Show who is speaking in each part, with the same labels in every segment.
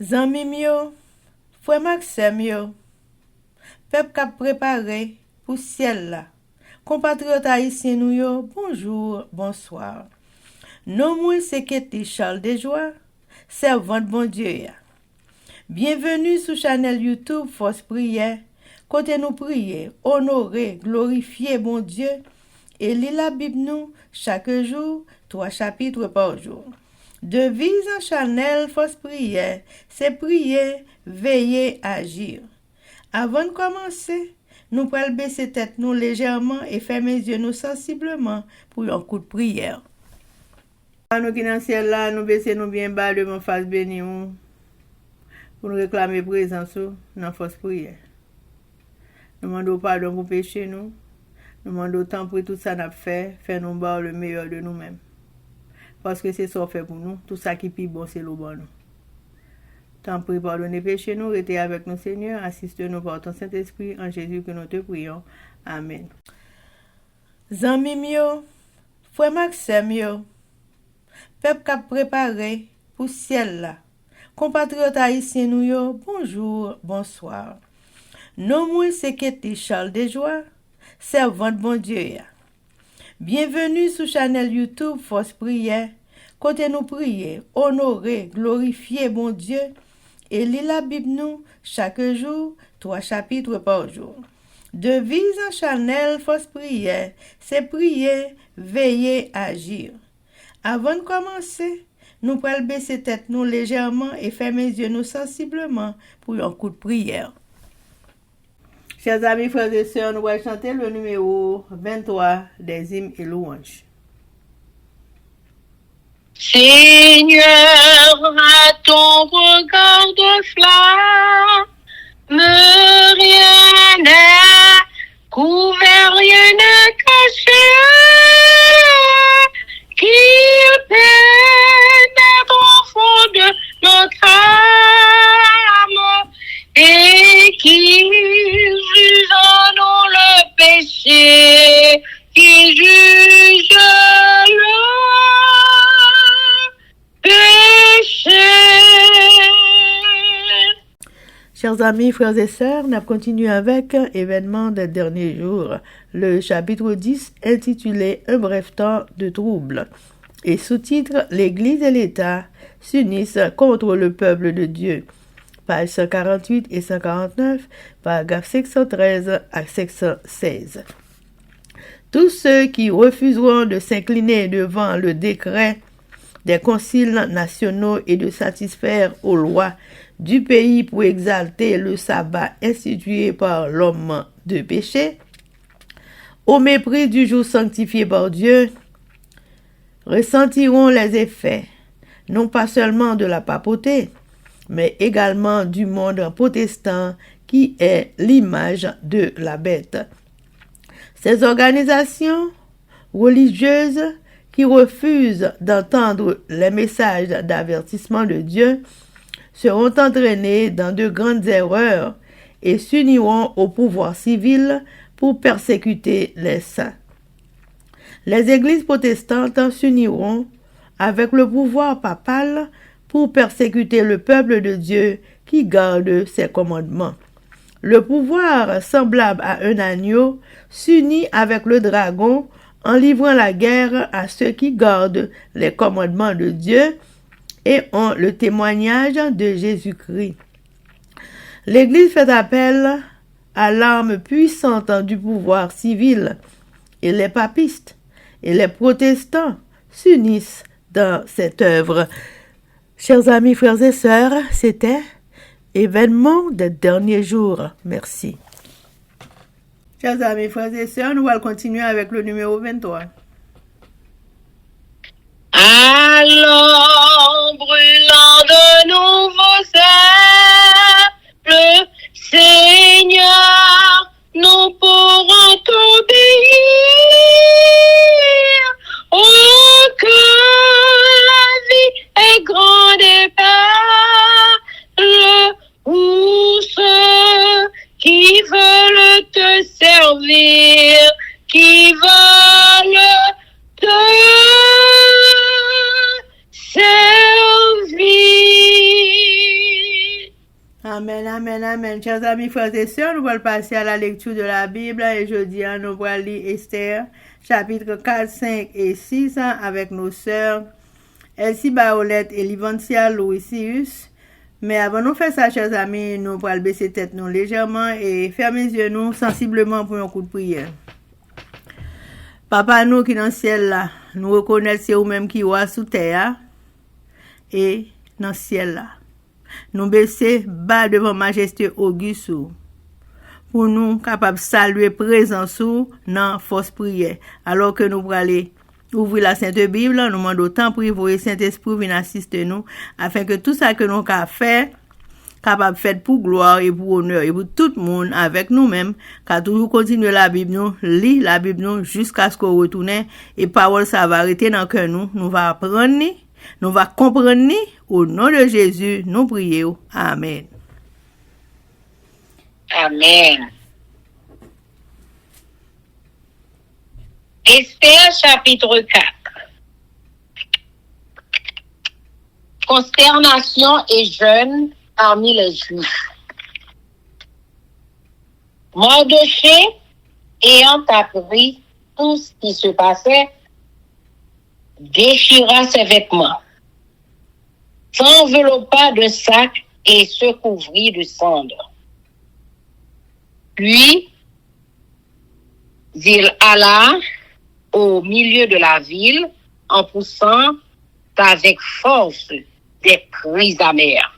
Speaker 1: Zanmim yo, frère Maxime yo, peuple k'ap préparé pour ciel là. Compatriotes haïtiens nous yo, bonjour, bonsoir. Non moi c'est Kéti Charles Desjoie, servante bon Dieu ya. Bienvenue sur channel YouTube Force Prière, côté nous prier, honorer, glorifier bon Dieu et lire la Bible nous chaque jour, 3 chapitres par jour. Devise en channel Force Prière, c'est prier, veiller, agir. Avant de commencer, nous pouvons baisser tête nous légèrement et fermer les yeux nous sensiblement pour un coup de prière. Nous qui dans le ciel là, nous baissons nous bien bas devant face béni pour nous réclamer présence dans Force Prière. Nous demandons pardon pour péché nous. Nous demandons temps pour tout ça n'a fait, faire nous voir le meilleur de nous-mêmes. Parce que c'est ça qu'on fait pour nous. Tout ça qui est bon, c'est le bon nous. Tant pis, pardonnez péché nous, restez avec nous, Seigneur. Assiste-nous par ton Saint-Esprit, en Jésus que nous te prions. Amen. Zanmim yo, frère Maxime yo, peuple k'ap préparé pour ciel là. Compatriotes haïtiens nous yo, bonjour, bonsoir. Non moi c'est Kéti Charles Desjoie, servante bon Dieu ya. Bienvenue sur channel YouTube Force Prière, côté nous prier, honorer, glorifier bon Dieu et lire la Bible nous chaque jour, 3 chapitres par jour. Devise en channel Force Prière, c'est prier, veiller, agir. Avant de commencer, nous pouvons baisser tête nous légèrement et fermer les yeux nous sensiblement pour un coup de prière. Chers amis, frères et sœurs, nous allons chanter le numéro 23 des hymnes et louanges.
Speaker 2: Seigneur, à ton regard de flamme, rien n'est couvert, rien n'est caché, qui pénètre au fond de notre âme et qui juge en nous le péché, qui juge le péché.
Speaker 1: Chers amis, frères et sœurs, nous continuons avec événement des derniers jours, le chapitre 10 intitulé Un bref temps de trouble et sous-titre L'Église et l'État s'unissent contre le peuple de Dieu. Pages 148 et 149, paragraphes 513 à 516. Tous ceux qui refuseront de s'incliner devant le décret des conciles nationaux et de satisfaire aux lois du pays pour exalter le sabbat institué par l'homme de péché, au mépris du jour sanctifié par Dieu, ressentiront les effets, non pas seulement de la papauté, mais également du monde protestant qui est l'image de la bête. Ces organisations religieuses qui refusent d'entendre les messages d'avertissement de Dieu seront entraînées dans de grandes erreurs et s'uniront au pouvoir civil pour persécuter les saints. Les églises protestantes s'uniront avec le pouvoir papal pour persécuter le peuple de Dieu qui garde ses commandements. Le pouvoir, semblable à un agneau, s'unit avec le dragon en livrant la guerre à ceux qui gardent les commandements de Dieu et ont le témoignage de Jésus-Christ. L'Église fait appel à l'arme puissante du pouvoir civil et les papistes et les protestants s'unissent dans cette œuvre. Chers amis, frères et sœurs, c'était événement des derniers jours. Merci. Chers amis, frères et sœurs, nous allons continuer avec le numéro 23.
Speaker 2: Alors, brûlant de nouveaux ailes, Seigneur, nous pourrons t'obéir. Oh, que la vie est grande et belle, pour ceux qui veulent te servir, qui veulent te servir.
Speaker 1: Amen, amen, amen. Chers amis, frères et sœurs, nous allons passer à la lecture de la Bible et jeudi, nous allons lire Esther, chapitre 4, 5 et 6 avec nos sœurs Elsie Baolette et Livantia Louisius. Mais avant de faire ça, chers amis, nous allons baisser tête nous légèrement et fermer les yeux nous sensiblement pour un coup de prière. Papa, nous qui dans le ciel là, nous reconnaissons c'est vous-même qui êtes sous terre et dans le ciel là. Nous baisser bas devant majesté auguste pour nous capables de saluer présence dans force prière. Alors que nous allons ouvrir la Sainte Bible, nous demandons autant prier Saint-Esprit vienne assister nous afin que tout ça que nous avons fait capable de faire pour gloire et pour honneur et pour tout le monde avec nous-mêmes, car toujours continuer la Bible nous, lire la Bible nous jusqu'à ce qu'on retourne et parole ça va arrêter dans le cœur nous va apprendre, nous va comprendre. Au nom de Jésus, nous prions. Amen.
Speaker 2: Amen. Esther chapitre 4. Consternation et jeûne parmi les Juifs. Mardochée, ayant appris tout ce qui se passait, déchira ses vêtements, s'enveloppa de sacs et se couvrit de cendres. Puis, il alla au milieu de la ville en poussant avec force des cris amers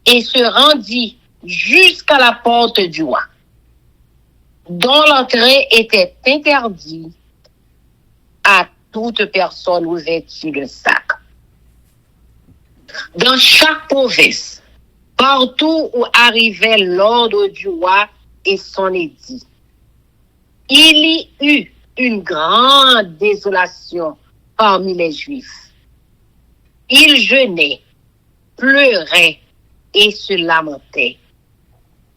Speaker 2: et se rendit jusqu'à la porte du roi, dont l'entrée était interdite à toute personne revêtue de sac. Dans chaque province, partout où arrivait l'ordre du roi et son édit, il y eut une grande désolation parmi les Juifs. Ils jeûnaient, pleuraient et se lamentaient.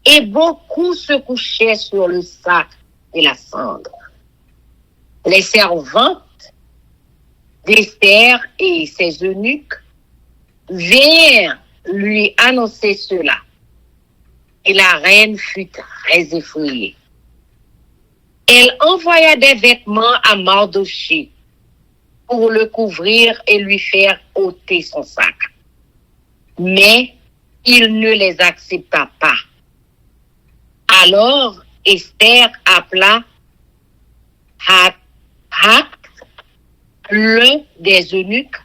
Speaker 2: Et beaucoup se couchaient sur le sac et la cendre. Les servantes d'Esther et ses eunuques vinrent lui annoncer cela. Et la reine fut très effrayée. Elle envoya des vêtements à Mardochée pour le couvrir et lui faire ôter son sac. Mais il ne les accepta pas. Alors Esther appela Hathach, l'un des eunuques,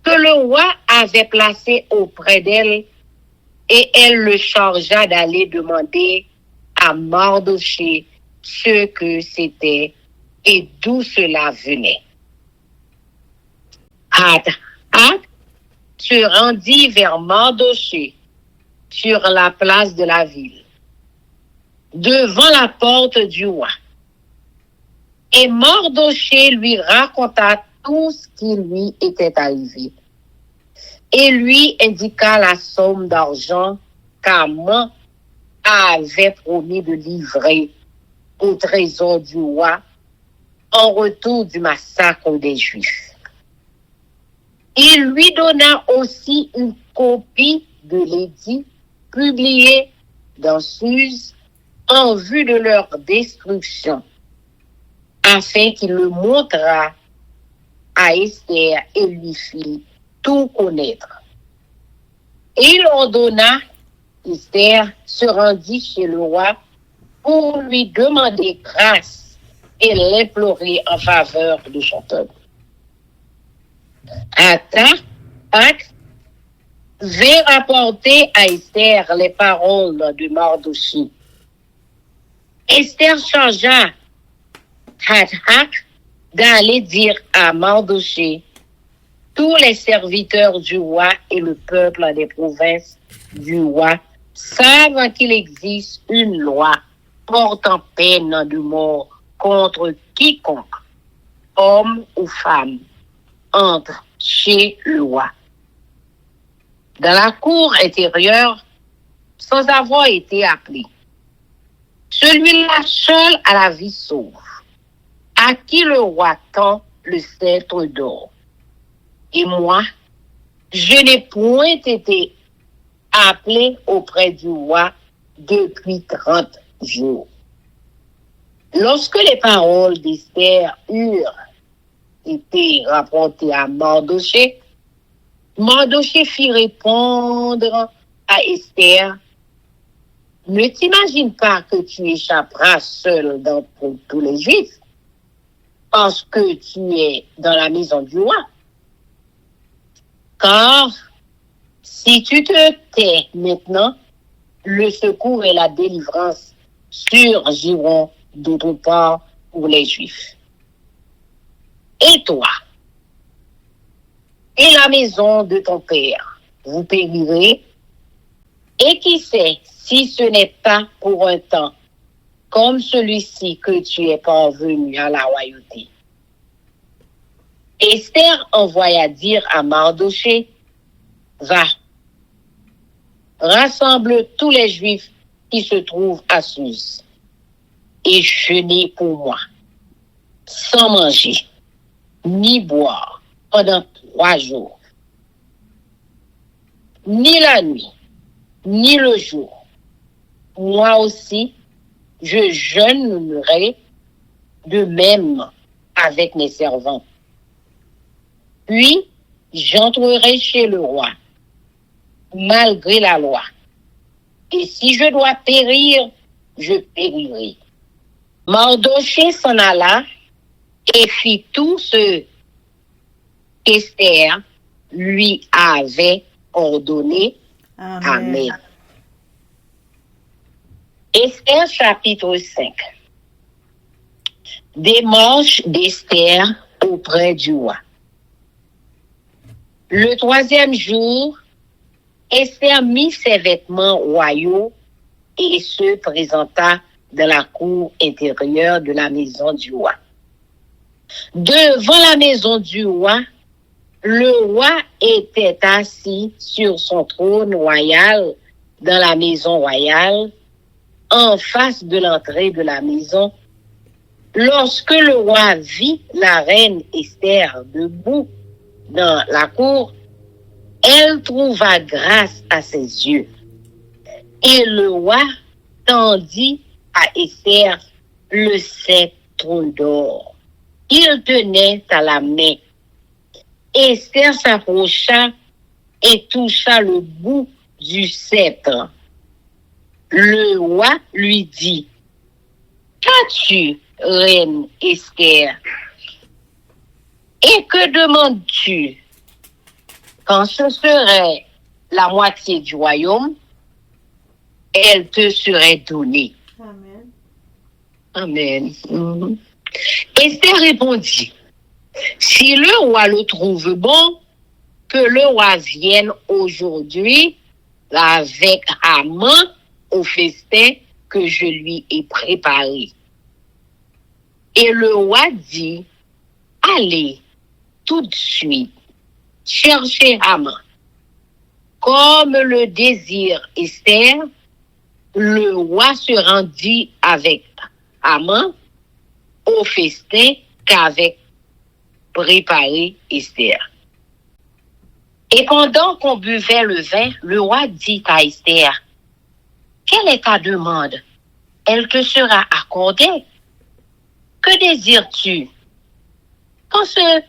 Speaker 2: que le roi avait placé auprès d'elle, et elle le chargea d'aller demander à Mardochée ce que c'était et d'où cela venait. Hathach se rendit vers Mardochée sur la place de la ville, devant la porte du roi. Et Mardochée lui raconta tout ce qui lui était arrivé et lui indiqua la somme d'argent qu'Aman avait promis de livrer au trésor du roi en retour du massacre des Juifs. Il lui donna aussi une copie de l'édit publié dans Suse en vue de leur destruction, afin qu'il le montrât à Esther et lui fit tout connaître. Il ordonna, Esther se rendit chez le roi pour lui demander grâce et l'implorer en faveur de son peuple. Hathach vint rapporter à Esther les paroles de Mardochée. Esther chargea Hathach d'aller dire à Mardochée: tous les serviteurs du roi et le peuple des provinces du roi savent qu'il existe une loi portant peine de mort contre quiconque, homme ou femme, entre chez le roi dans la cour intérieure sans avoir été appelé. Celui-là seul a la vie sauve, à qui le roi tend le sceptre d'or. Et moi, je n'ai point été appelé auprès du roi depuis 30 jours. Lorsque les paroles d'Esther eurent été rapportées à Mardochée, Mardochée fit répondre à Esther: ne t'imagine pas que tu échapperas seul d'entre tous les Juifs, parce que tu es dans la maison du roi. Car si tu te tais maintenant, le secours et la délivrance surgiront d'autre part pour les Juifs. Et toi, et la maison de ton père, vous périrez, et qui sait si ce n'est pas pour un temps comme celui-ci que tu es parvenu à la royauté. Esther envoya dire à Mardochée: va, rassemble tous les Juifs qui se trouvent à Suse et jeûnez pour moi, sans manger ni boire pendant 3 jours, ni la nuit, ni le jour. Moi aussi, je jeûnerai de même avec mes servants. Puis, j'entrerai chez le roi, malgré la loi. Et si je dois périr, je périrai. Mardochée s'en alla et fit tout ce qu'Esther lui avait ordonné. Amen. Esther chapitre 5. Démarche d'Esther auprès du roi. Le 3e jour, Esther mit ses vêtements royaux et se présenta dans la cour intérieure de la maison du roi. Devant la maison du roi, le roi était assis sur son trône royal dans la maison royale, en face de l'entrée de la maison. Lorsque le roi vit la reine Esther debout dans la cour, elle trouva grâce à ses yeux. Et le roi tendit à Esther le sceptre d'or qu'il tenait à la main. Esther s'approcha et toucha le bout du sceptre. Le roi lui dit: qu'as-tu, reine Esther? Et que demandes-tu? Quand ce serait la moitié du royaume, elle te serait donnée.
Speaker 1: Amen.
Speaker 2: Amen. Esther répondit: si le roi le trouve bon, que le roi vienne aujourd'hui avec Haman au festin que je lui ai préparé. Et le roi dit: allez tout de suite chercher Haman. Comme le désire Esther, le roi se rendit avec Haman au festin qu'avait préparé Esther. Et pendant qu'on buvait le vin, le roi dit à Esther: quelle est ta demande? Elle te sera accordée. Que désires-tu? Quand ce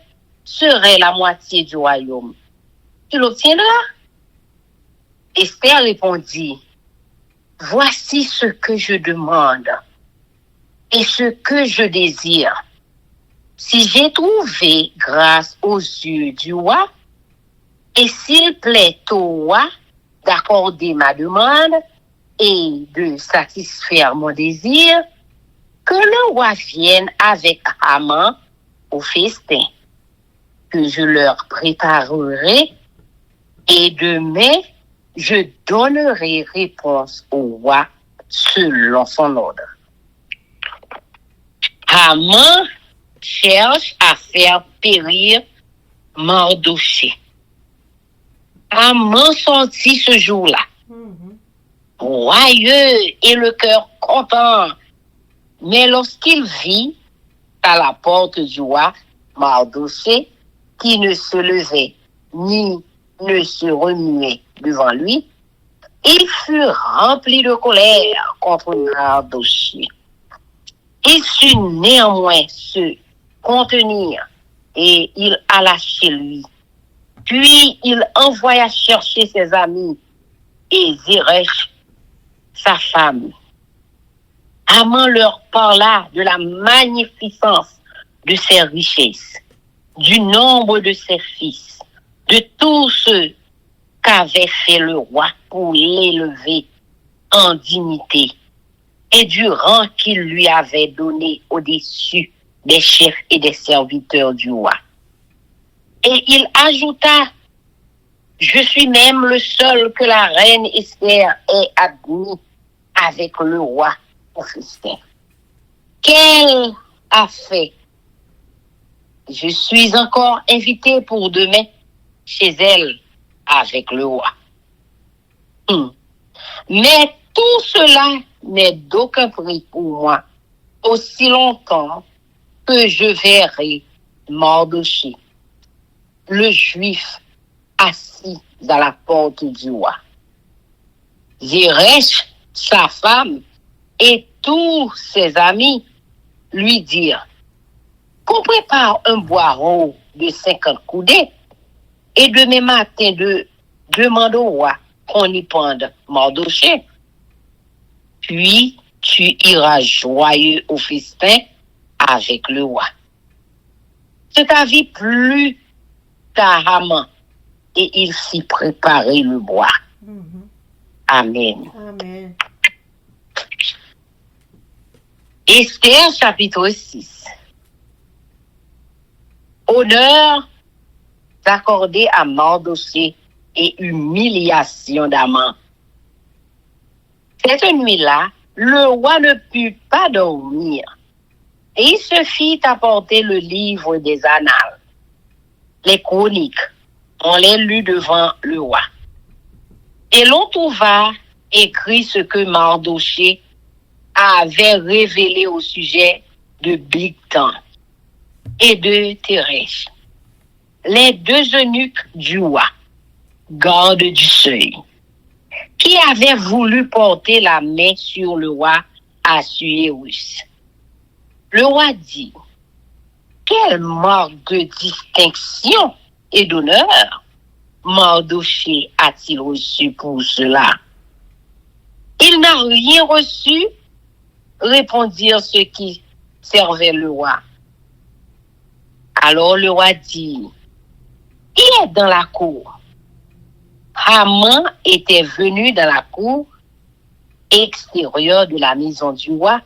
Speaker 2: serait la moitié du royaume, tu l'obtiendras? Esther répondit: voici ce que je demande et ce que je désire. Si j'ai trouvé grâce aux yeux du roi, et s'il plaît au roi d'accorder ma demande et de satisfaire mon désir, que le roi vienne avec Haman au festin, que je leur préparerai, et demain, je donnerai réponse au roi selon son ordre. Haman cherche à faire périr Mardochée. Haman sortit ce jour-là, joyeux et le cœur content. Mais lorsqu'il vit à la porte du roi Mardochée, qui ne se levait ni ne se remuait devant lui, Il fut rempli de colère contre Mardochée. Il sut néanmoins se contenir et il alla chez lui. Puis il envoya chercher ses amis et Zeresh, sa femme. Haman leur parla de la magnificence de ses richesses, du nombre de ses fils, de tout ce qu'avait fait le roi pour l'élever en dignité et du rang qu'il lui avait donné au-dessus des chefs et des serviteurs du roi. Et il ajouta, je suis même le seul que la reine Esther ait admis avec le roi au festin. Qu'elle a fait? Je suis encore invité pour demain chez elle avec le roi. Mais tout cela n'est d'aucun prix pour moi, aussi longtemps que je verrai Mardochée, le juif assis à la porte du roi. Zeresh, sa femme, et tous ses amis lui dirent, qu'on prépare un boireau de 50 coudées, et demain matin demande au roi qu'on y pende Mardochée. Puis tu iras joyeux au festin avec le roi. Cet avis plut à Haman, et il s'y préparait le bois. Amen.
Speaker 1: Amen.
Speaker 2: Esther chapitre 6. Honneur accordé à Mardochée et humiliation d'Haman. Cette nuit-là, le roi ne put pas dormir et il se fit apporter le livre des annales. Les chroniques, on les lut devant le roi. Et l'on trouva écrit ce que Mardochée avait révélé au sujet de Bigtan et de Thérèse, les deux eunuques du roi, gardes du seuil, qui avaient voulu porter la main sur le roi Assuérus. Le roi dit, quelle marque de distinction et d'honneur Mardochée a-t-il reçu pour cela? Il n'a rien reçu, répondirent ceux qui servaient le roi. Alors le roi dit, il est dans la cour. Haman était venu dans la cour extérieure de la maison du roi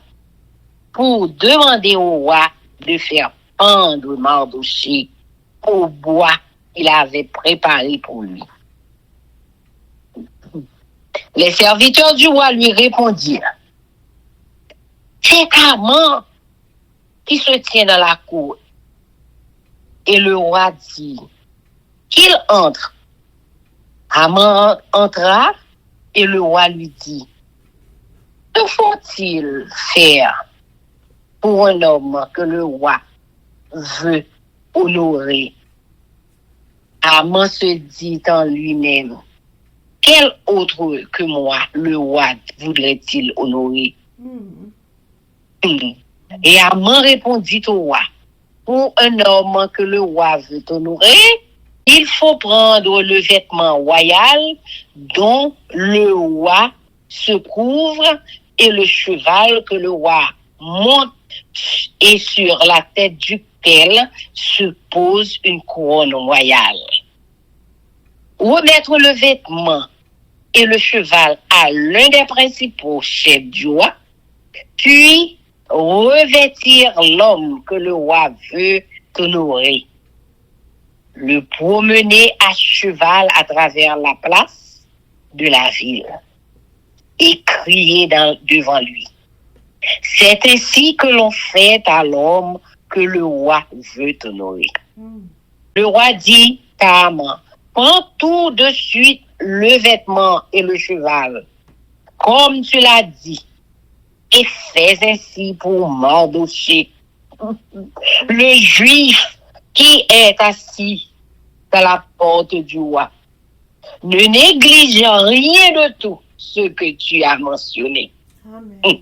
Speaker 2: pour demander au roi de faire pendre Mardochée au bois qu'il avait préparé pour lui. Les serviteurs du roi lui répondirent, c'est Haman qui se tient dans la cour. Et le roi dit, qu'il entre. Haman entra et le roi lui dit, que faut-il faire pour un homme que le roi veut honorer? Haman se dit en lui-même, quel autre que moi le roi voudrait-il honorer? Et Haman répondit au roi, pour un homme que le roi veut honorer, il faut prendre le vêtement royal dont le roi se couvre et le cheval que le roi monte et sur la tête duquel se pose une couronne royale. Remettre le vêtement et le cheval à l'un des principaux chefs du roi, puis revêtir l'homme que le roi veut honorer, le promener à cheval à travers la place de la ville et crier devant lui. C'est ainsi que l'on fait à l'homme que le roi veut honorer. Le roi dit à Haman, prends tout de suite le vêtement et le cheval, comme tu l'as dit, et fais ainsi pour Mardochée, le juif qui est assis à la porte du roi. Ne néglige rien de tout ce que tu as mentionné.
Speaker 1: Amen.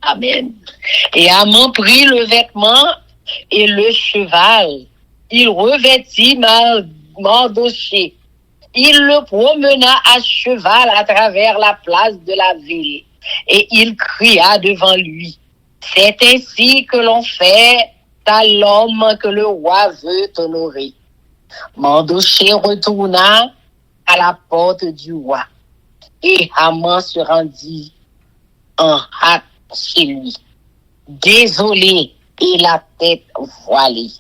Speaker 2: Amen. Et Haman prit le vêtement et le cheval. Il revêtit Mardochée. Il le promena à cheval à travers la place de la ville. Et il cria devant lui, c'est ainsi que l'on fait à l'homme que le roi veut honorer. Mardochée retourna à la porte du roi. Et Haman se rendit en hâte chez lui, désolé et la tête voilée.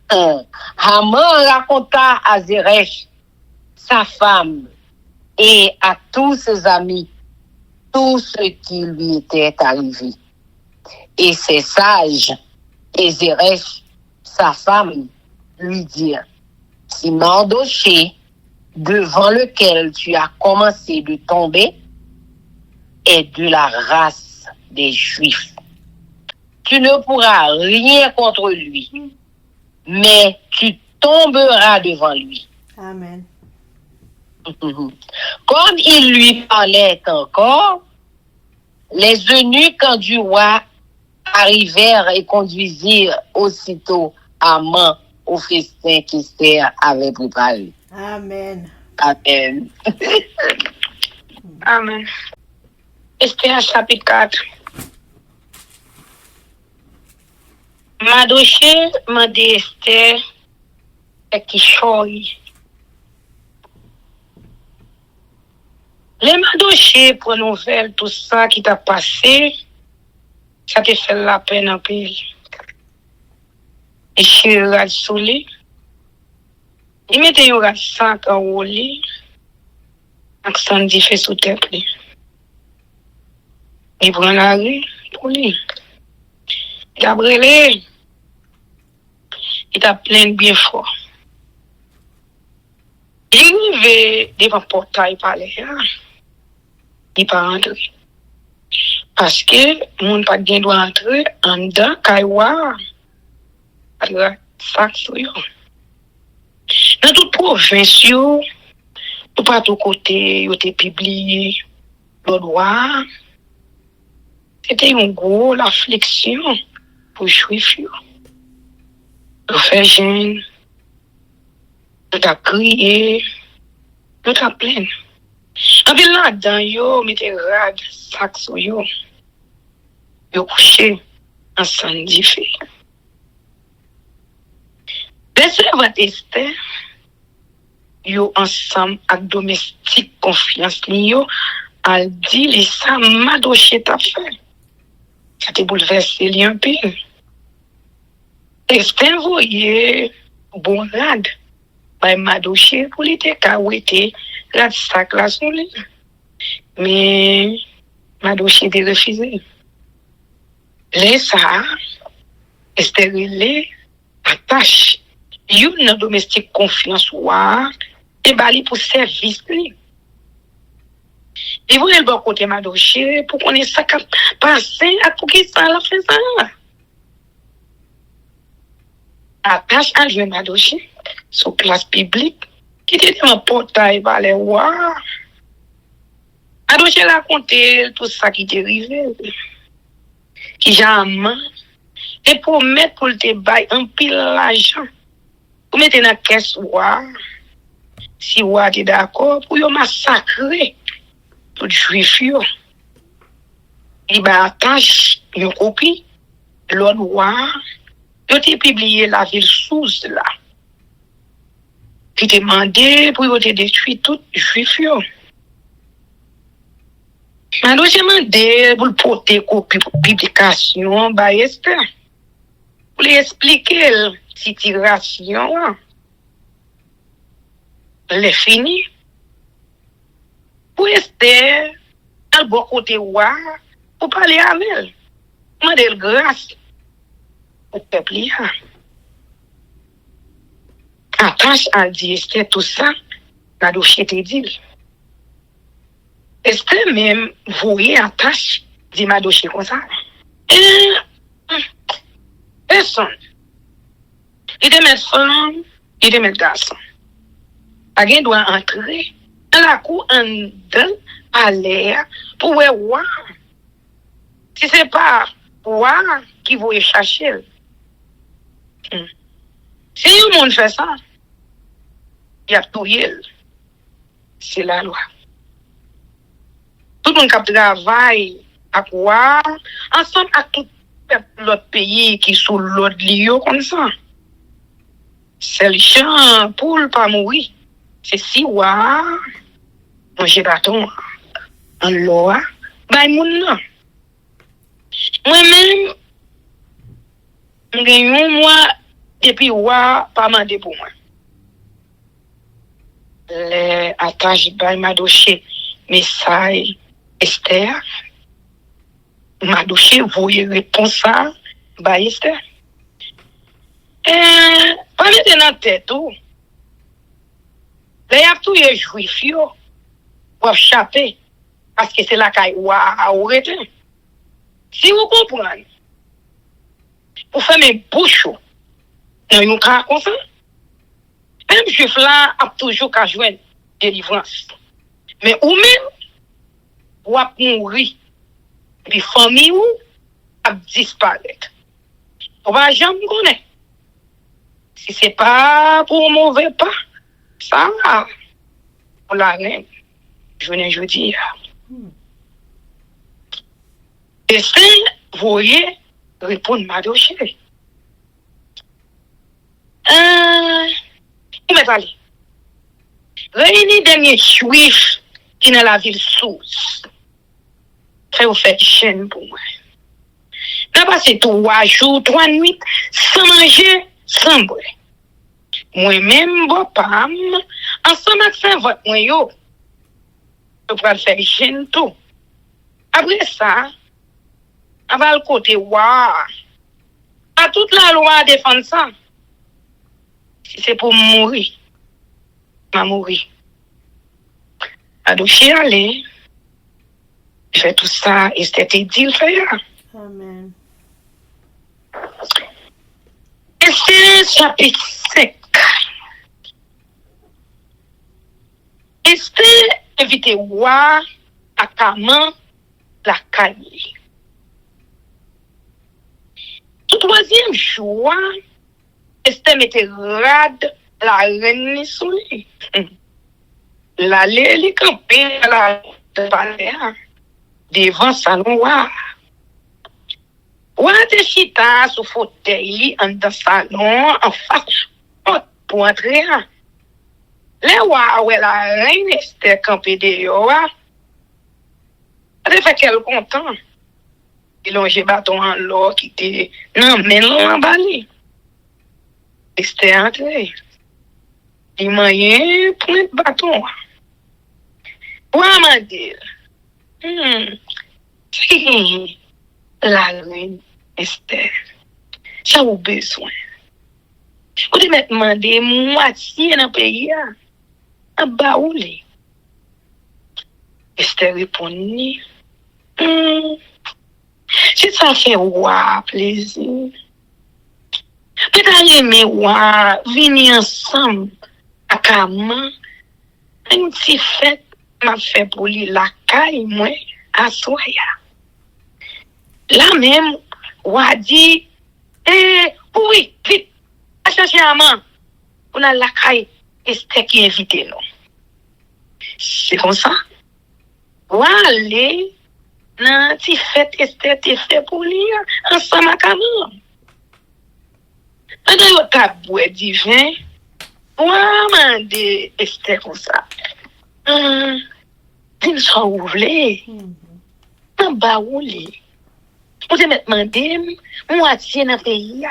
Speaker 2: Haman raconta à Zeresh, sa femme, et à tous ses amis tout ce qui lui était arrivé. Et ses sages et Zeresh, sa femme, lui dirent, si Mardochée, devant lequel tu as commencé de tomber, est de la race des Juifs, tu ne pourras rien contre lui, mais tu tomberas devant lui.
Speaker 1: Amen.
Speaker 2: Comme il lui parlait encore, les eunuques du roi arrivèrent et conduisirent aussitôt Haman au festin qu'Esther avait préparé.
Speaker 1: Amen.
Speaker 2: Amen.
Speaker 3: Amen. Esther chapitre 4. Mardochée m'a dit Esther qui choisit. Les Mardochée pour nouvelle tout ça qui t'a passé, ça te fait la peine un peu. Et je regarde sous lui. Il mettait un sac en haut lit, accent diffé sous tête. Il prend la rue pour lui. Il a brûlé. Il a plein bien fort. Il arrive devant le portail par là. Il pas rentrer. Parce que le monde pas bien doit entrer en dedans, Kaiwa. Alors, ça, c'est dans toute province, tout pas tout côté, il était publié, le droit. C'était une grosse affliction pour les Juifs. Nous fait jeune, nous a crié, nous a plein. En ville là-dedans, yo, mettez rad, sac sur yo. Yo couché, ensemble diffé. Les servantes Esther, yo ensemble avec domestique confiance yo, al dit les ça Mardochée t'a fait. Ça te bouleversé li un peu. Esther voyait bon rad, by Mardochée pour lui te kawete rad sac là sur lui. Mais Mardochée te refusé. Les ça, Esther les attache. Une domestique confiance wa et bali pour service li. Et vous le bon côté Mardochée pour qu'on ait ça passer à pour qui ça la fait ça. Attache à jouer Mardochée sur place publique qui était dans portail balé wa. Mardochée raconter tout ça qui est arrivé. Qui jamais et pour mettre pour te bail un pile l'argent. Vous mettez dans la caisse, si vous êtes d'accord, pour vous massacrer tout les Juifs. Il va attacher une copie, l'autre roi, il a publié la ville sous là. Il demandé pour vous détruire tout les Juifs. Maintenant, j'ai demandé pour le porter copie pour publication, Esther. Pour lui expliquer situation, elle est finie. Pour Esther, elle va côté roi, pour parler avec elle. Demander grâce au peuple. Attache à dire Esther tout ça, la dossier te dit. Esther même, voyez attache, dit ma dossier comme ça. Personne. Il te met femme, il te met garçon. Quelqu'un doit entrer dans la cour en dedans à l'air pour voir si c'est pas voir qui veut chercher. Si le monde fait ça, il y a tout yel. C'est la loi. Tout le monde qui travaille à quoi ensemble à tout l'autre pays qui sous l'autre lieu comme ça. C'est le champ pour ne pas mourir. C'est si ouah, manger bâton en loi, bah moun non. Moi-même, j'ai un mois depuis ouah, pas mandé pour moi. Les attaches by Madoché, message Esther. Madoché, vous répondre ça, by Esther. Pas mettre dans la tête tout. Les tout les juifs yo pour échapper parce que c'est la caille ouah arrêté. Si vous comprenez, vous faites mes bouches dans une cas comme ça. Même juif là a toujours qu'à joindre délivrance. Mais ou même ou a mourir. Et puis famille ou a disparaître. On va jamais connaître. Si c'est pas pour mauvais pas, ça va. On la reine. Je viens de dire. Et c'est, vous voyez, répondre ma dossier. Où m'est allé? Réunis dernier juif qui est dans la ville Sousse. Vous faites chaîne pour moi. N'a passé 3 jours, 3 nuits, sans manger, sans boire. Moi-même, papa, ensemble avec ça, votre moyen, je vais faire chaîne tout. Après ça, on va le côté, waouh, à toute la loi défendre ça. Si c'est pour mourir, je vais mourir. À doucher aller, je fais tout ça, et c'était dit le faire.
Speaker 1: Amen.
Speaker 3: Et c'est chapitre 5. Et c'est éviter voir à comment la caille. Tout troisième jour, Esther mettait rade la reine sous lui. L'aller les camper à la palais devant salon wa. Wa te chita sous fauteuil en dans salon en face pour entrer. Les wa ouais la reine Esther campé dehors. Elle fait qu'elle content. Il longe bâton en l'or qui était non mais non emballé. Esther entré. Il m'a rien pour le bâton. Ouais, m'a dit. La reine Esther, ça a besoin. Vous devez me demander moitié dans le pays. À baoulé. Esther répondit. Si ça fait ouah, plaisir. Peut-être aimer ouah, venir ensemble à Kaman. Un petit fête m'a fait pour lui la caille, moi, à Soya. Là même, ouah dit, oui, vite, à chercher à main. On a la caille, Esther qui invite nous. C'est comme ça. Ouah, aller. Non, tu fais Esther, tu fais pour lui, ensemble à Kaman. Pendant que tu as boire du vin, moi, je Esther comme ça. Tu sont ouvrés. En bas où les. Vous devez me demander, moitié dans le pays.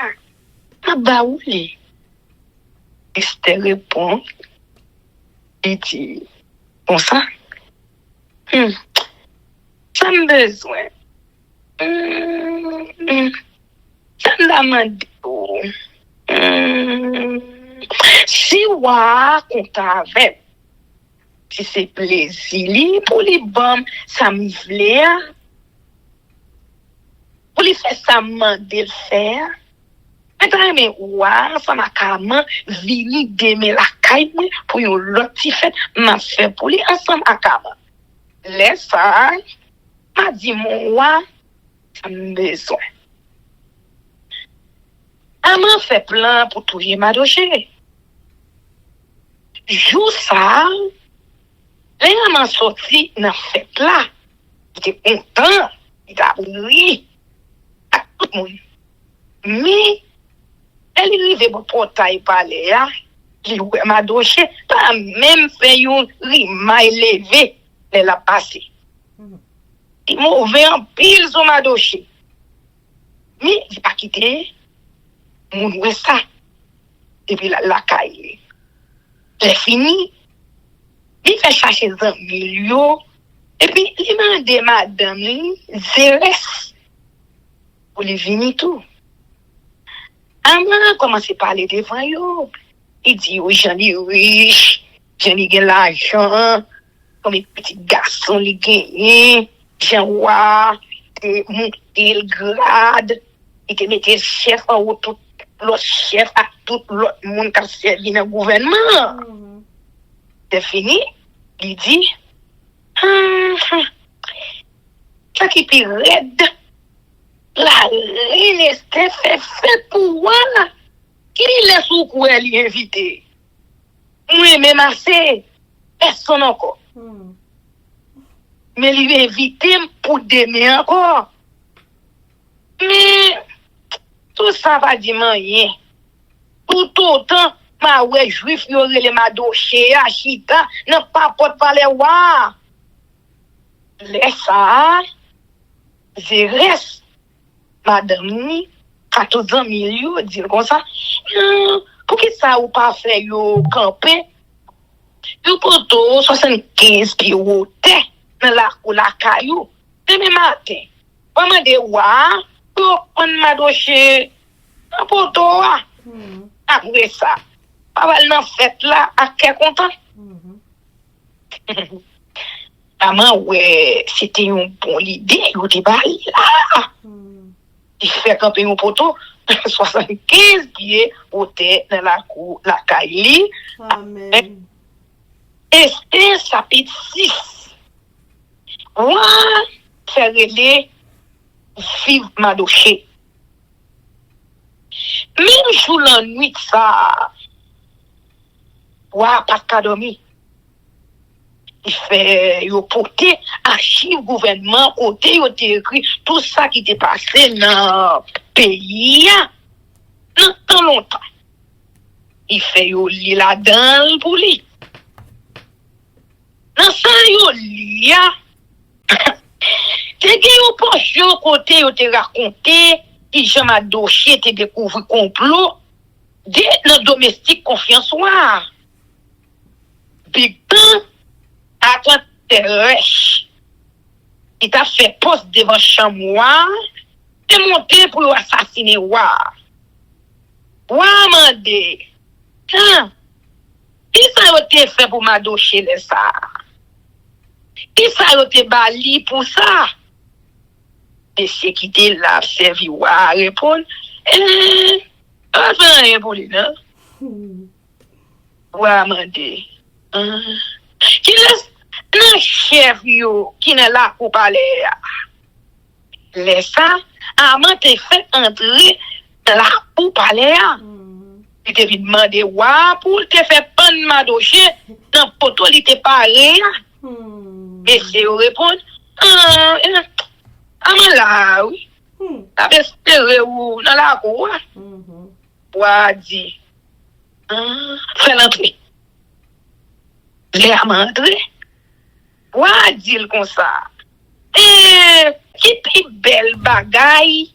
Speaker 3: En bas où les. Esther répond. Il dit, comme ça. Ça me besoin. Ça me demande. Si wa compte avec, si c'est plaisir pour les bombes, ça me voulait, pour les faire ça me faire. Maintenant, mais wa, ça m'a carrément vini d'aimer la caille pour une l'autre petit fête m'a fait pour lui ensemble à Kama. Laisse ça m'a dit mon roi ça me besoin. Elle m'a fait plan pour toucher ma doché. Jour ça, elle m'a sorti dans fête là. J'étais content, il a ri à tout le monde. Mais elle est arrivée au portail parler là, il m'a doché, pas même fait une rimaille levée, elle a passé. Il m'a ouvert en pile sur ma doché. Mais il n'a pas quitté. Mon oué ça. Et puis la caille. C'est fini. Il fait chercher un million. Et puis il m'a demandé madame Zérès. Pour les venir tout. Maman commence à parler devant yo. Il dit oui, j'en ai riche. J'en ai l'argent. Comme un petit garçon, il gagne. J'en vois. Il monté le grade. Il te mettait le chef en haut tout. L'autre chef à tout l'autre monde qui a servi dans le gouvernement. C'est fini. Il dit, ça qui est raide, la reine était fait pour moi. Qui laisse ou quoi elle y inviter? Oui, même assez, personne encore. Mais il invité pour demain encore. Mais tout ça va dire rien. Tout autant, ma ouais juif y'aurait les madoché, achita, n'a pas porte parler wa. Laisse ça, Zérès, madame ni, 14 ans milieu, dit comme ça. Pour qui ça ou pas fait yo camper? Yo poto 75 pieds haute, dans la cour la caillou, demain matin. Maman de wa, on m'a doché un poteau. Après ça, pas mal dans fête là, à quel content. Maman, ouais, c'était une bonne idée, il était bali là. Il fait camper un poteau, 75 pieds hauteur dans la cour, la caille.
Speaker 1: Amen.
Speaker 3: Esther chapitre 6. Moi, c'est relé. Vive Madoché. Même sous la nuit, ça, pas qu'à dormir. Il fait, il porté archive gouvernement, côté, il a écrit tout ça qui était passé dans le pays, dans tant longtemps. Il fait, il lit là-dedans pour lui. Dans ça, il lit, c'est que yo penché au côté, yo te raconté, qui j'aime à dossier, te découvre complot, de notre domestique confiance wa. Big Bang, à toi, t'es riche. Il t'a fait poste devant chamois, t'es monté pour assassiner wa. Wa mandé. Tiens, qui ça yo te fait pour ma dossier de ça? Qui ça yo te bali pour ça? Monsieur qui était là, servi ou à répondre, pas rien pour lui, non? Ou à demander. Qui laisse un chef, yo, qui n'est là pour parler. Laisse ça, avant te fait entrer là pour parler. Il te demandé, pour te faire prendre ma dossier, dans le poteau, il te parlé. Et c'est répondre, là, oui. T'avais espéré où dans la cour. Ouah, dit. Fais l'entrée. L'air m'entrée. Ouah, dit comme ça. Qui est belle bagaille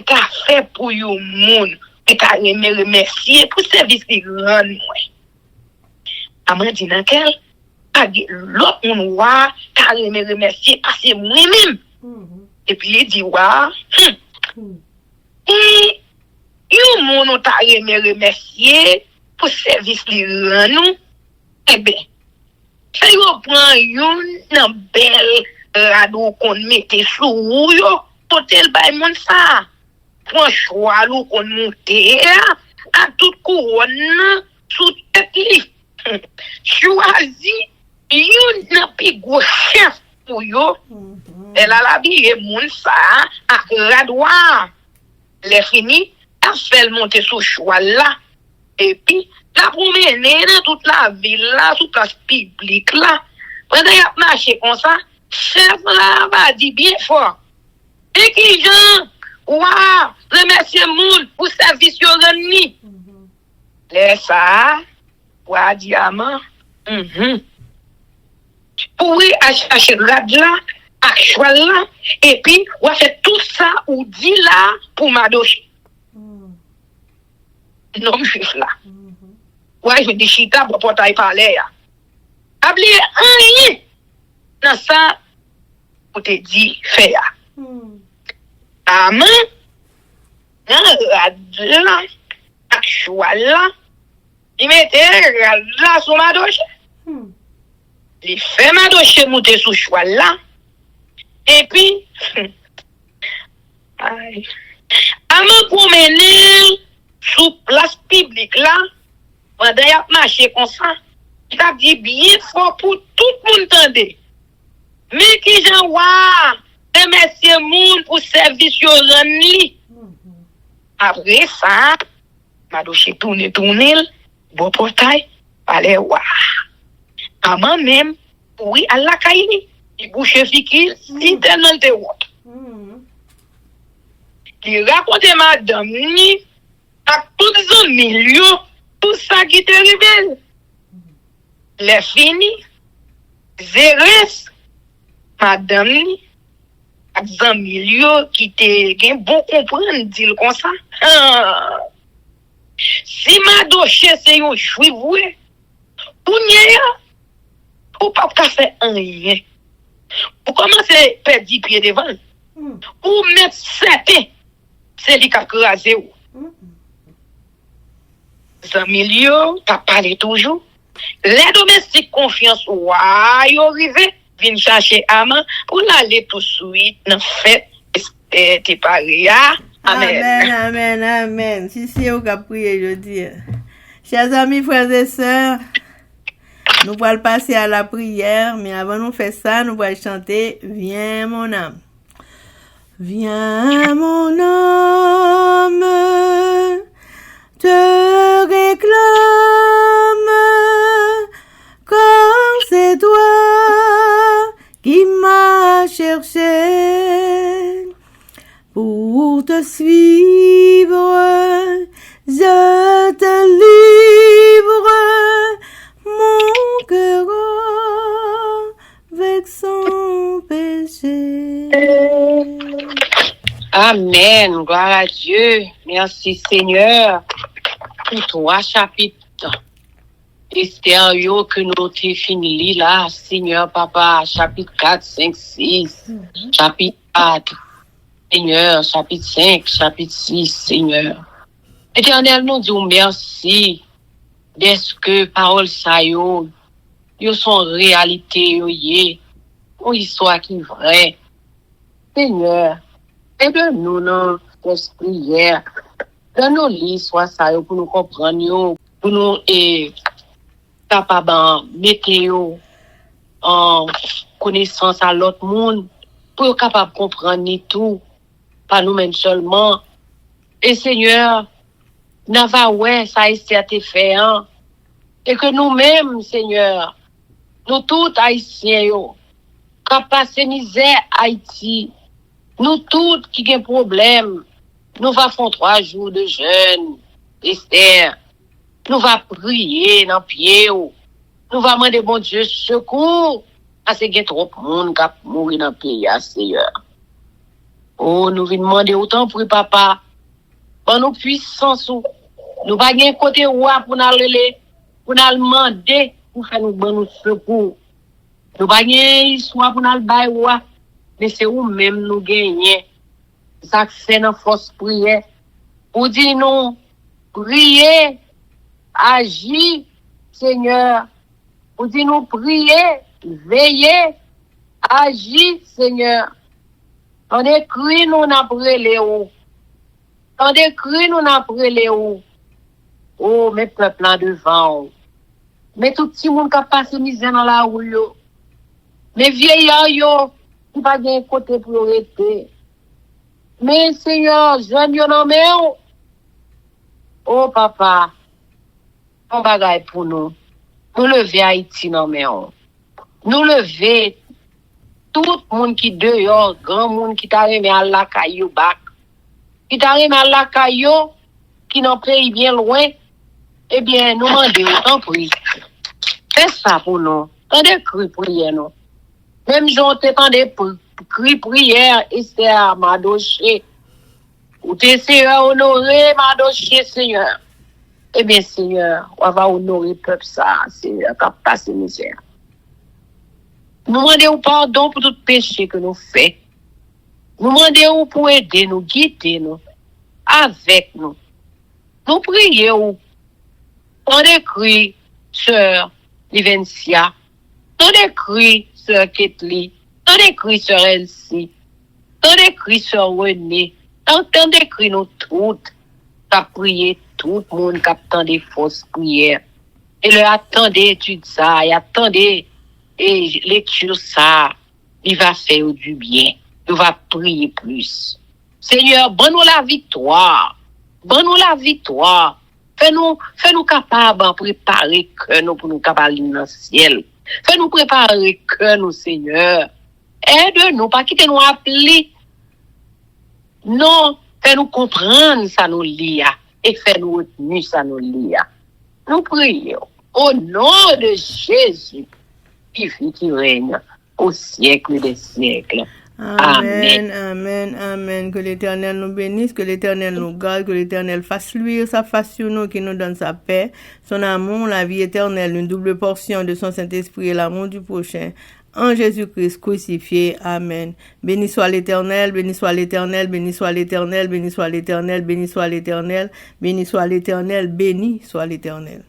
Speaker 3: t'as fait pour yon moun. Et t'as remercié pour le service qui rend moi. Amand dit dans quel? L'autre moun ouah, t'as remercié parce que moi-même. Et puis il dit, wa, et yon moun t'a remercié pour le service li rend nous. Eh bien, ça yon prend yon belle rado qu'on mette sous yo, pour tel bay moun ça. Prend choix lou qu'on monte à toute couronne sous tête li. choisi yon pi gros chef pour yo. Elle a l'habillé moun sa à radwa. Les fini, elle fait monter sous choix là. Et puis, la promène dans toute la ville là, toute place publique là. Pendant y a marché comme ça, chef là va dire bien fort. Et qui gens, waouh, remercier moun pour service yo renni. Laisse ça, wa diamant. Pour acheter rad là, à choix là, et puis, on fait tout ça ou dit là pour m'adocher. Non, je suis là. Ouais, je dis chita pour porter parler. Appelez rien dans ça, pour te dire, fait. Amen. Dans là, à choix là, il mettait là sur ma douche. Il fait ma douche monter sous choix là. Et puis, amen promener sous place publique là, pendant y a marché comme ça, il a dit bien fort pour tout le monde entendre. Mais qui j'en vois, remercier moun pour service yo renli. Après ça, m'a douché tourner, bon portail, allez wa. Avant même, oui, à la caille, il bouche fikil, il dans te route. Il raconte madame ni, à tous les millions, tout ça qui te révèle. Les fini, zéres, madame ni, à 100 millions qui te gen bon comprendre, dit comme ça. Si ma doche c'est yon chouivoué, ou n'y a, ou pas faire un rien. Ou commencer à perdre 10 pieds devant. Ou mettre 7, c'est lui qui a crasé. 100 millions, t'as parlé toujours. Les domestiques confiance, yo arrivé, viennent chercher Amen pour l'aller tout de suite dans fête. T'es paré,
Speaker 1: Amen, amen, amen. Si vous avez prié, je dis. Chers amis, frères et sœurs, nous allons passer à la prière, mais avant de faire ça, nous allons chanter Viens mon âme. Viens mon âme, te réclame, car c'est toi qui m'as cherché. Pour te suivre, je te livre mon cœur avec son péché.
Speaker 2: Amen. Gloire à Dieu. Merci Seigneur pour 3 chapitres. Esther que nous avons fini là, Seigneur Papa, chapitre 4, 5, 6, chapitre 4. Seigneur, chapitre 5, chapitre 6, Seigneur. Éternel, nous disons merci d'est-ce que parole ça yo sont réalité yo une histoire qui est vraie. Seigneur, aide-nous dans cette prière. Donne-nous l'histoire ça yo pour nous comprendre yo, pour nous capable mettre yo en connaissance à l'autre monde, pour capable comprendre tout. Pas nous-mêmes seulement. Et Seigneur, n'a va ouais, ça a été fait, hein. Et que nous-mêmes, Seigneur, nous tous Haïtiens, qui passé misère Haïti, nous tous qui avons problème, nous va faire 3 jours de jeûne, Esther, nous va prier dans pied, nous va demander bon Dieu secours, parce qu'il y a trop de monde qui a mouru dans le pays, Seigneur. Oh, nous venons demander autant pour papa. Pour nous puissance, nous pas gain côté roi pour nous aller, pour nous demander pour faire nous bon secours. Nous pas gain histoire pour nous bailler roi, mais c'est où même nous gagner. Ça fait dans force prière. Pour dire nous prier, agir, Seigneur. Pour dire nous prier, veiller, agir, Seigneur. On écrit nous n'après les hauts. On écrit nous n'après les hauts. Oh, mes peuples là devant. Mais tout petit monde qui a passé misère dans la rue, yo. Mais vieillards, yo, qui pas de côté pour rester. Mais Seigneur, jeune yo nan men ou. Oh papa, on bagaille pour nous. Nous lever Haïti nan men ou. Nous lever tout le monde qui dehors, grand monde qui t'a remis à la caillou bac. Qui t'a remis à la caillou, qui n'en pays bien loin. Eh bien, nous demandons, tant pis. Fais ça pour nous. Tendez cri prière, nous. Même j'en t'entendais cri prière, Esther Madoché. Ou tes Seigneur honorer Madoché, Seigneur. Eh bien, Seigneur, on va honorer le peuple, ça, Seigneur, qui a passé misère. Nous demandons pardon pour tout péché que nous faisons. Nous demandons pour aider nous, guider nous, avec nous. Nous prions. On écrit, sœur Livencia. On écrit, sœur Ketli. On écrit, sœur Elsie. On écrit, sœur René. On écrit nous toutes. Qui prier tout le monde qui attend des fausses prières. Et leur attendez étude ça, et attendez et lecture ça, il va faire du bien. Il va prier plus. Seigneur, donne-nous la victoire. Donne-nous la victoire. Fais-nous capables de préparer que nous pour nous capables dans le ciel. Fais-nous préparer que nous, Seigneur. Aide-nous, pas quitter nous appeler. Non, fais-nous comprendre ça nous lia. Et fais-nous retenir ça nous lia. Nous prions au nom de Jésus, qui vit, qui règne au siècle des siècles.
Speaker 1: Amen, amen, amen. Que l'Éternel nous bénisse, que l'Éternel nous garde, que l'Éternel fasse luire sa face sur nous, qui nous donne sa paix, son amour, la vie éternelle, une double portion de son Saint-Esprit et l'amour du prochain. En Jésus-Christ crucifié. Amen. Béni soit l'Éternel, béni soit l'Éternel, béni soit l'Éternel, béni soit l'Éternel, béni soit l'Éternel, béni soit l'Éternel, béni soit l'Éternel.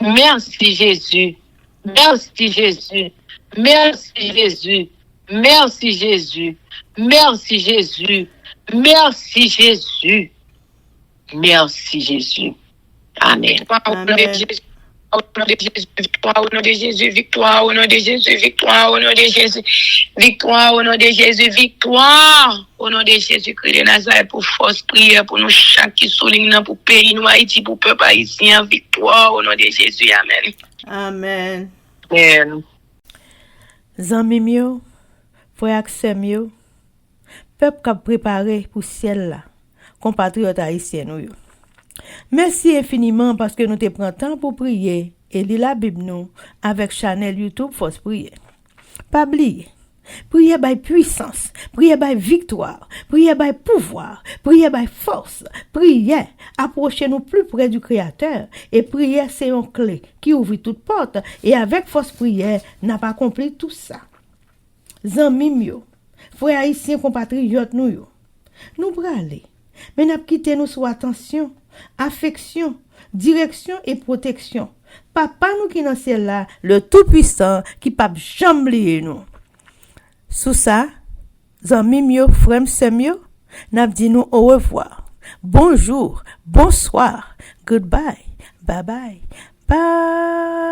Speaker 2: Merci Jésus. Merci Jésus. Merci Jésus. Merci Jésus. Merci Jésus. Merci Jésus. Merci Jésus. Amen.
Speaker 1: Amen.
Speaker 3: Au nom de Jésus, victoire, au nom de Jésus, victoire, au nom de Jésus, victoire, au nom de Jésus, victoire, au nom de Jésus, victoire, au nom de Jésus-Christ de Nazareth, pour force prière, pour nous chaque qui souligne, pour pays, nous Haïti, pour peuple haïtien, victoire, au nom de Jésus, amen.
Speaker 1: Amen.
Speaker 2: Amen.
Speaker 1: Zanmi mio, frère Axem yo, peuple qui a préparé pour ciel là, compatriotes haïtiens nous yo. Merci infiniment parce que nous te prenons temps pour prier et lire la Bible nous avec channel YouTube Force Prière. Pas oublier, prier by puissance, prier by victoire, prier by pouvoir, prier by force, prier, approchez-nous plus près du Créateur et prier c'est une clé qui ouvre toute porte et avec force prière n'a pas accompli tout ça. Zanmi mio, frères haïtiens compatriotes nous yo, nous braler, mais n'a quitté nous sous attention. Affection, direction et protection. Papa nous qui dans ciel là, le tout-puissant qui pas jamais oublier nous. Sous ça, zanmi mio, frère semio, n'a dit nous au revoir. Bonjour, bonsoir, goodbye, bye bye. Bye.